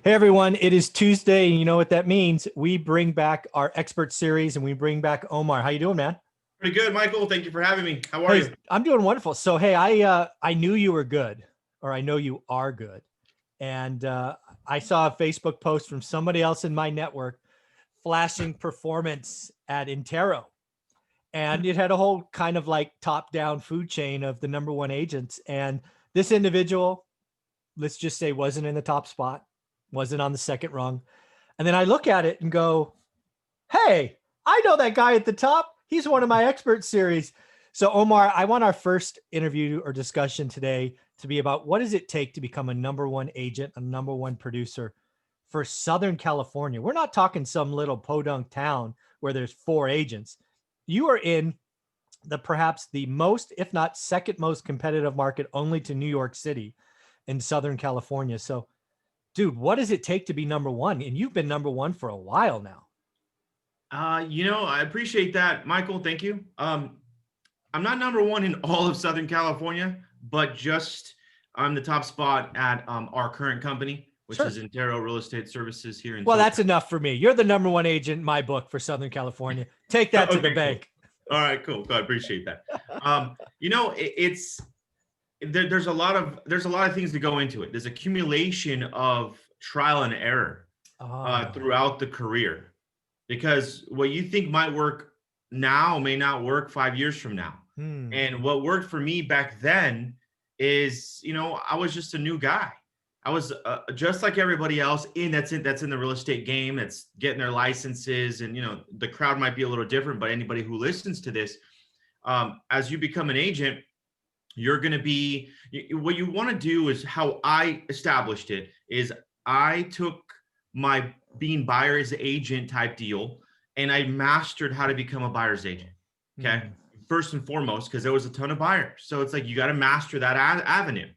Hey everyone, it is Tuesday, and you know what that means. We bring back our expert series and we bring back Omar. How you doing, man? Pretty good, Michael. Thank you for having me. How are Hey, you? I'm doing wonderful. So, hey, I knew you were good, or I know you are good. And I saw a Facebook post from somebody else in my network flashing performance at Intero. And it had a whole kind of like top-down food chain of the number one agents. And this individual, let's just say, wasn't in the top spot, wasn't on the second rung. And then I look at it and go, hey, I know that guy at the top. He's one of my expert series. So, Omar, I want our first interview or discussion today to be about what does it take to become a number one agent, a number one producer for Southern California. We're not talking some little podunk town where there's four agents. You are in the perhaps the most, if not second most competitive market only to New York City in Southern California. So, dude, what does it take to be number one? And you've been number one for a while now. I appreciate that, Michael. Thank you. I'm not number one in all of Southern California, but just I'm the top spot at our current company, which Sure. is Intero Real Estate Services here in Well, that's SoCal. enough for me. You're the number one agent in my book for Southern California. Take that to the Okay, cool. bank. All right, cool. I appreciate that. It's there's a lot of things to go into it. There's accumulation of trial and error Oh. throughout the career, because what you think might work now may not work 5 years from now. Hmm. And what worked for me back then is, I was just a new guy. I was just like everybody else that's in the real estate game, that's getting their licenses, and the crowd might be a little different, but anybody who listens to this, as you become an agent, you're going to be what you want to do is how I established it is I took my being buyer's agent type deal and I mastered how to become a buyer's agent. Okay. Hmm. First and foremost, because there was a ton of buyers. So it's like you got to master that avenue.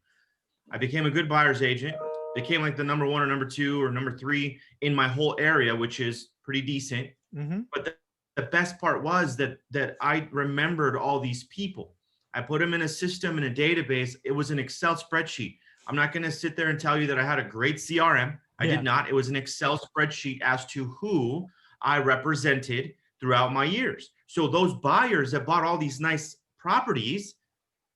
I became a good buyer's agent, became like the number one or number two or number three in my whole area, which is pretty decent. Mm-hmm. But the best part was that I remembered all these people. I put them in a system, in a database. It was an Excel spreadsheet. I'm not going to sit there and tell you that I had a great CRM. I Yeah. did not. It was an Excel spreadsheet as to who I represented throughout my years. So those buyers that bought all these nice properties,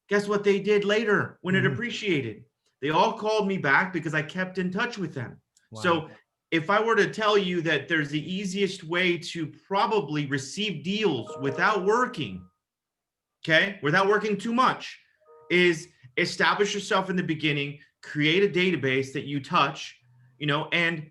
guess what they did later when it Mm-hmm. appreciated? They all called me back because I kept in touch with them. Wow. So if I were to tell you that there's the easiest way to probably receive deals without working, okay, without working too much, is establish yourself in the beginning, create a database that you touch, and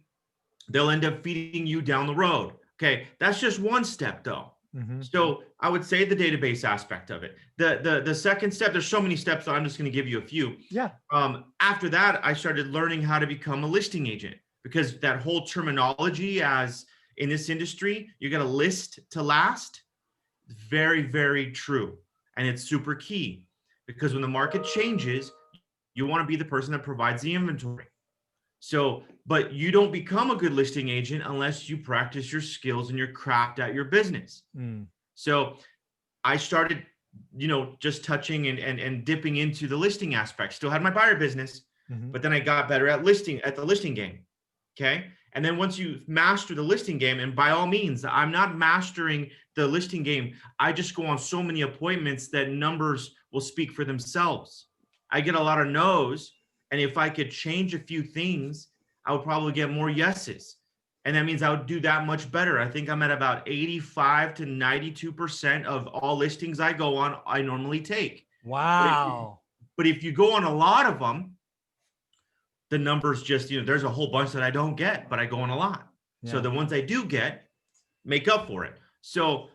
they'll end up feeding you down the road. Okay, that's just one step though. Mm-hmm. So I would say the database aspect of it. The second step, there's so many steps, so I'm just going to give you a few. Yeah. After that, I started learning how to become a listing agent, because that whole terminology, as in this industry, you got to list to last. Very, very true. And it's super key, because when the market changes, you want to be the person that provides the inventory. So, but you don't become a good listing agent unless you practice your skills and your craft at your business. Mm. So I started, just touching and dipping into the listing aspect. Still had my buyer business, Mm-hmm. but then I got better at the listing game. Okay. And then once you master the listing game, and by all means, I'm not mastering the listing game. I just go on so many appointments that numbers will speak for themselves. I get a lot of no's. And if I could change a few things, I would probably get more yeses. And that means I would do that much better. I think I'm at about 85 to 92% of all listings I go on, I normally take. But if you, Wow. but if you go on a lot of them, the numbers just, there's a whole bunch that I don't get, but I go on a lot. So Yeah. the ones I do get make up for it. So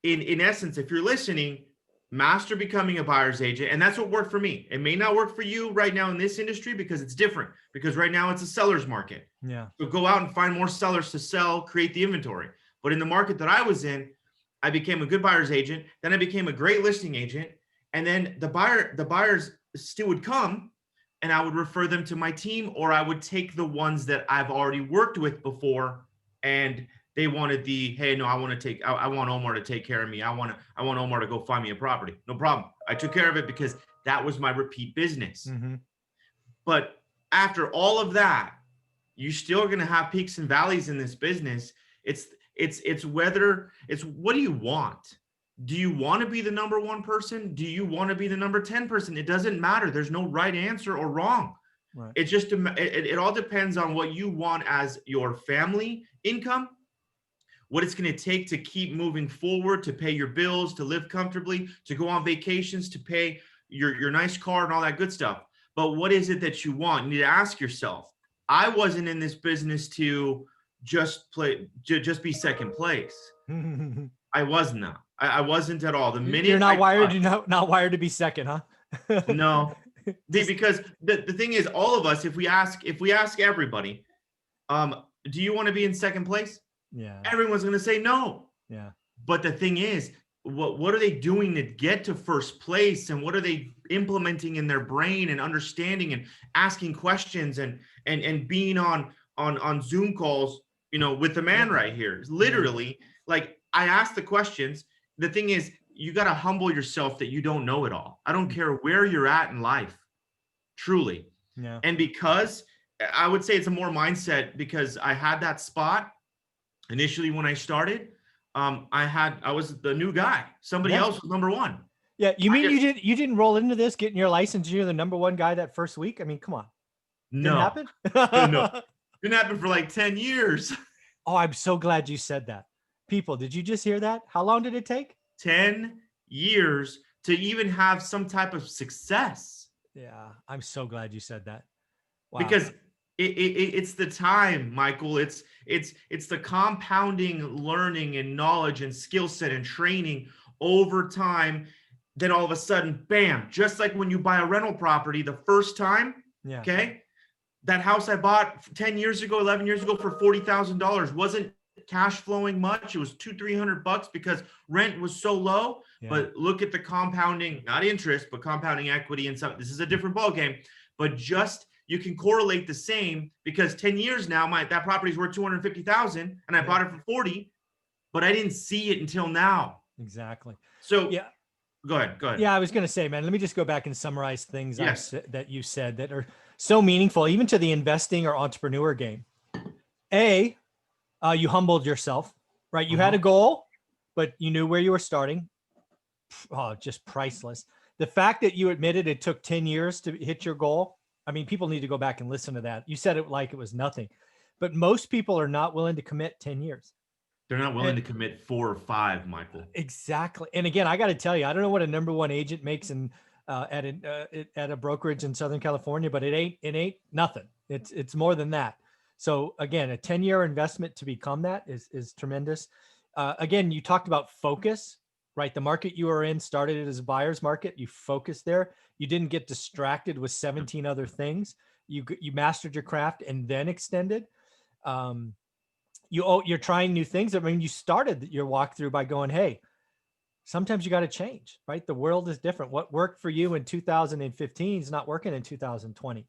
in essence, if you're listening, master becoming a buyer's agent. And that's what worked for me. It may not work for you right now in this industry, because it's different, because right now it's a seller's market. Yeah. So go out and find more sellers to sell, create the inventory. But in the market that I was in, I became a good buyer's agent. Then I became a great listing agent. And then the buyers still would come, and I would refer them to my team, or I would take the ones that I've already worked with before, and they wanted hey, no, I want Omar to take care of me. I want Omar to go find me a property. No problem. I took care of it because that was my repeat business. Mm-hmm. But after all of that, you still are going to have peaks and valleys in this business. It's whether it's what do you want? Do you want to be the number one person? Do you want to be the number 10 person? It doesn't matter. There's no right answer or wrong. Right. It's just, it all depends on what you want as your family income, what it's going to take to keep moving forward, to pay your bills, to live comfortably, to go on vacations, to pay your nice car and all that good stuff. But what is it that you want? You need to ask yourself. I wasn't in this business to just be second place. I was not. I wasn't at all. The minute you're not wired, not wired to be second, huh? No, because the thing is, all of us, if we ask everybody, do you want to be in second place? Yeah. Everyone's going to say no. Yeah. But the thing is, what are they doing to get to first place, and what are they implementing in their brain and understanding and asking questions and being on Zoom calls, with the man right here. Literally, like, I ask the questions. The thing is, you got to humble yourself that you don't know it all. I don't care where you're at in life, truly. Yeah. And because I would say it's a more mindset, because I had that spot initially when I started. I was the new guy. Somebody else was number one. Yeah. You mean you didn't roll into this, getting your license, you're the number one guy that first week? I mean, come on. No. Didn't happen? No. Didn't happen for like 10 years. Oh, I'm so glad you said that. People, did you just hear that? How long did it take? 10 years to even have some type of success. Yeah. I'm so glad you said that. Wow. Because it's the time, Michael. It's the compounding learning and knowledge and skill set and training over time. Then all of a sudden, bam, just like when you buy a rental property the first time. Yeah. Okay. That house I bought 10 years ago, 11 years ago for $40,000 wasn't cash flowing much. It was $200-300 because rent was so low. Yeah. But look at the compounding, not interest, but compounding equity and stuff. This is a different ballgame. But just, you can correlate the same, because 10 years now, that property's worth $250,000 and I bought it for 40, but I didn't see it until now. Exactly. So yeah, go ahead. Yeah, I was going to say, man, let me just go back and summarize things that you said that are so meaningful, even to the investing or entrepreneur game. You humbled yourself, right? You had a goal, but you knew where you were starting. Oh, just priceless. The fact that you admitted it took 10 years to hit your goal. I mean, people need to go back and listen to that. You said it like it was nothing, but most people are not willing to commit 10 years. They're not willing to commit 4 or 5, Michael. Exactly. And again, I got to tell you, I don't know what a number one agent makes at a brokerage in Southern California, but it ain't nothing. It's more than that. So again, a 10-year investment to become that is tremendous. Again, you talked about focus, right? The market you were in started as a buyer's market. You focused there. You didn't get distracted with 17 other things. You mastered your craft and then extended. You're trying new things. I mean, you started your walkthrough by going, hey, sometimes you got to change, right? The world is different. What worked for you in 2015 is not working in 2020.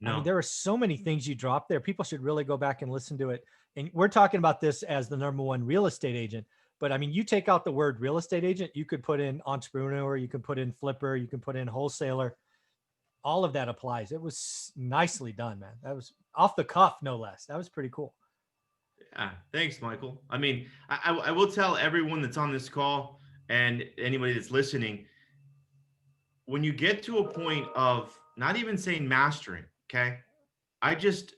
No. I mean, there are so many things you dropped there. People should really go back and listen to it. And we're talking about this as the number one real estate agent. But I mean, you take out the word real estate agent, you could put in entrepreneur, you can put in flipper, you can put in wholesaler. All of that applies. It was nicely done, man. That was off the cuff, no less. That was pretty cool. Yeah, thanks, Michael. I mean, I will tell everyone that's on this call and anybody that's listening, when you get to a point of not even saying mastering, okay, I'm just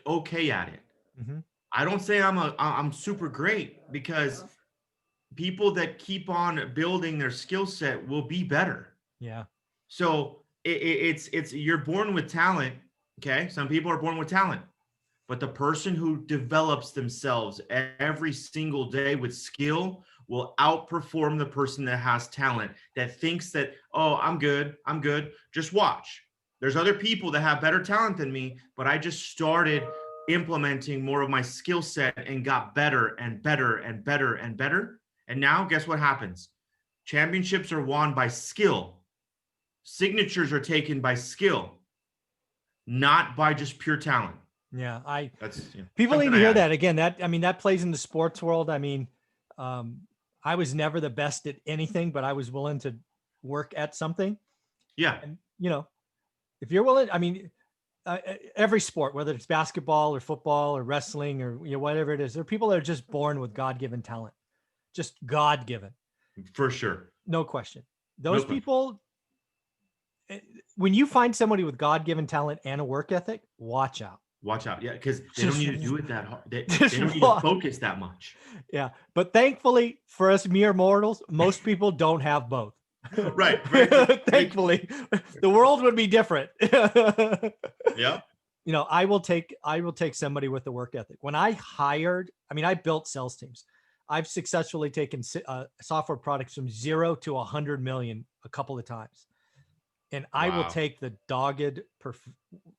okay at it. Mm-hmm. I don't say I'm super great, because people that keep on building their skill set will be better. Yeah. So it's you're born with talent. Okay. Some people are born with talent, but the person who develops themselves every single day with skill will outperform the person that has talent, that thinks that, oh, I'm good. Just watch. There's other people that have better talent than me, but I just started implementing more of my skill set and got better and better and better and better. And now guess what happens? Championships are won by skill. Signatures are taken by skill, not by just pure talent. Yeah. People need to hear that again. That plays in the sports world. I mean, I was never the best at anything, but I was willing to work at something. Yeah. And, if you're willing, every sport, whether it's basketball or football or wrestling or whatever it is, there are people that are just born with God-given talent, just God-given. For sure. No question. No Those question. people, when you find somebody with God-given talent and a work ethic, watch out. Watch out. Yeah, because they don't Just need to do it that hard. They just don't need to watch. focus that much. Yeah. But thankfully for us mere mortals, most people don't have both. Right. Very true. Thankfully, the world would be different. Yeah. I will take somebody with the work ethic. When I built sales teams. I've successfully taken software products from 0 to 100 million a couple of times. And I will take the dogged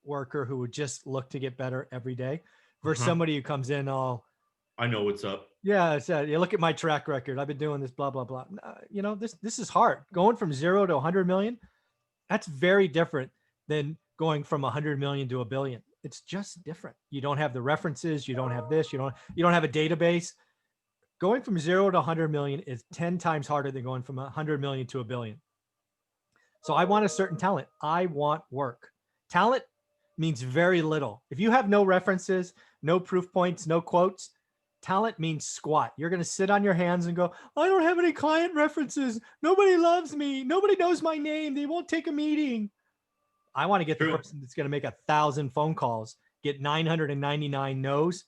worker who would just look to get better every day versus somebody who comes in all, I know what's up. Yeah, you look at my track record. I've been doing this, blah, blah, blah. This is hard. Going from 0 to 100 million, that's very different than going from 100 million to a billion. It's just different. You don't have the references. You don't have this. You don't have a database. Going from 0 to 100 million is 10 times harder than going from 100 million to a billion. So I want a certain talent. I want work. Talent means very little. If you have no references, no proof points, no quotes, talent means squat. You're going to sit on your hands and go, I don't have any client references. Nobody loves me. Nobody knows my name. They won't take a meeting. I want to get the person that's going to make 1,000 phone calls, get 999 no's,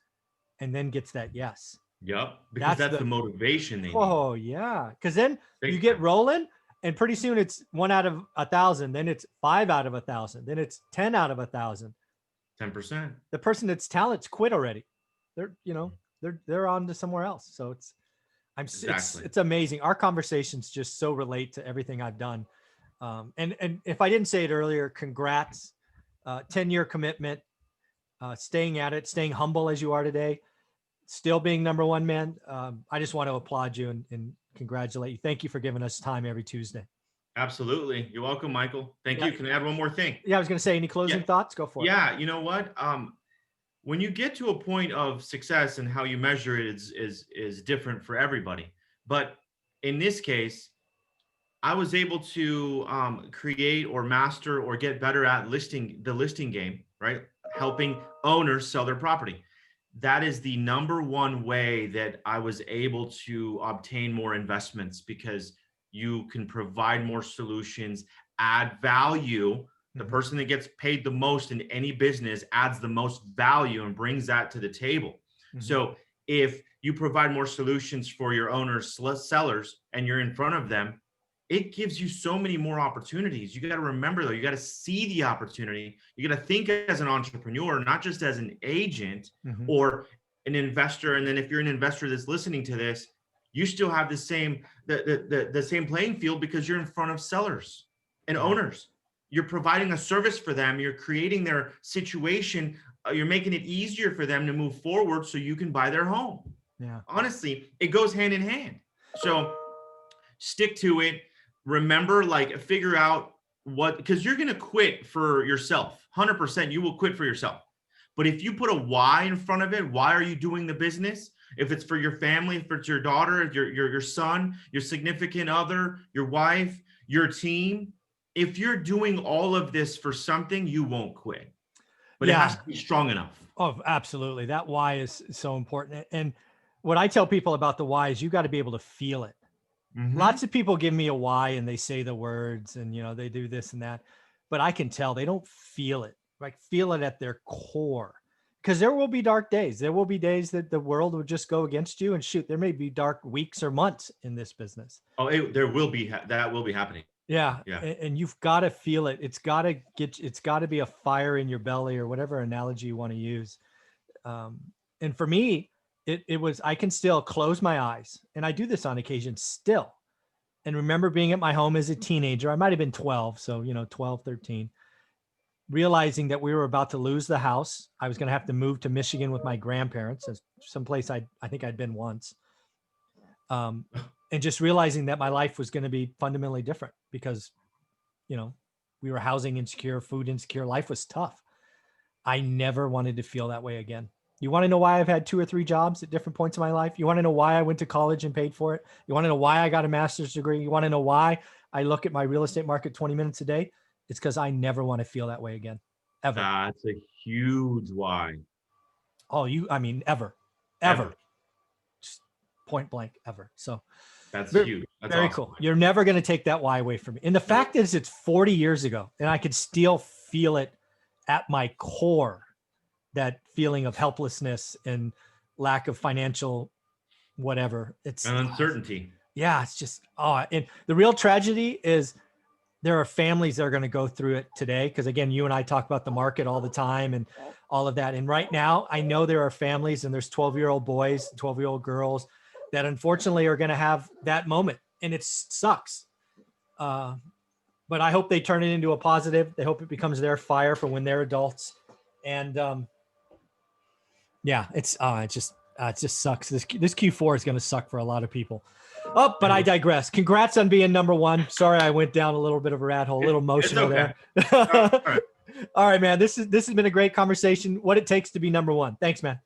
and then gets that yes. Yep. Because that's the motivation they need. Oh, yeah. Because then you get rolling, and pretty soon it's 1 out of 1,000. Then it's 5 out of 1,000. Then it's 10 out of 1,000. 10%. The person that's talent's quit already. They're on to somewhere else. So it's amazing. Our conversations just so relate to everything I've done. And if I didn't say it earlier, congrats, 10-year commitment, staying at it, staying humble as you are today, still being number one, man. I just want to applaud you and congratulate you. Thank you for giving us time every Tuesday. Absolutely. You're welcome, Michael. Thank you. Can I add one more thing? Yeah, I was going to say, any closing thoughts? Go for it. Yeah. You know what? When you get to a point of success and how you measure it is different for everybody. But in this case, I was able to create or master or get better at the listing game, right? Helping owners sell their property. That is the number one way that I was able to obtain more investments, because you can provide more solutions, add value. The person that gets paid the most in any business adds the most value and brings that to the table. So if you provide more solutions for your owners, sellers, and you're in front of them, it gives you so many more opportunities. You got to remember, though, you got to see the opportunity. You got to think as an entrepreneur, not just as an agent or an investor. And then if you're an investor that's listening to this, you still have the same playing field, because you're in front of sellers and owners. You're providing a service for them. You're creating their situation. You're making it easier for them to move forward so you can buy their home. Yeah. Honestly, it goes hand in hand. So stick to it. Remember, figure out because you're going to quit for yourself. 100%, you will quit for yourself. But if you put a why in front of it, why are you doing the business? If it's for your family, if it's your daughter, your son, your significant other, your wife, your team, if you're doing all of this for something, you won't quit. But it has to be strong enough. Oh, absolutely. That why is so important. And what I tell people about the why is you got to be able to feel it. Lots of people give me a why and they say the words and, they do this and that, but I can tell they don't feel it, feel it at their core, because there will be dark days. There will be days that the world will just go against you, and shoot, there may be dark weeks or months in this business. Oh, there will be, that will be happening. Yeah. And you've got to feel it. It's got to be a fire in your belly, or whatever analogy you want to use. And for me, it was, I can still close my eyes, and I do this on occasion still, and remember being at my home as a teenager. I might've been 12. So, 12, 13, realizing that we were about to lose the house. I was going to have to move to Michigan with my grandparents, someplace I think I'd been once. And just realizing that my life was going to be fundamentally different because, we were housing insecure, food insecure. Life was tough. I never wanted to feel that way again. You want to know why I've had 2 or 3 jobs at different points in my life? You want to know why I went to college and paid for it? You want to know why I got a master's degree? You want to know why I look at my real estate market 20 minutes a day? It's because I never want to feel that way again. ever. That's a huge why. Oh, I mean, ever. Just point blank, ever. So That's very, huge. That's very awesome. cool. You're never going to take that why away from me. And the fact is, it's 40 years ago, and I could still feel it at my core, that feeling of helplessness and lack of financial whatever. It's And uncertainty. yeah, it's just, and the real tragedy is there are families that are going to go through it today. Because again, you and I talk about the market all the time and all of that. And right now, I know there are families, and there's 12-year-old boys, 12-year-old girls that unfortunately are going to have that moment, and it sucks. But I hope they turn it into a positive. They hope it becomes their fire for when they're adults. And yeah, it just sucks. This Q4 is going to suck for a lot of people. Oh, but I digress. Congrats on being number one. Sorry, I went down a little bit of a rat hole, a little emotional there. All right, man. This has been a great conversation. What it takes to be number one. Thanks, man.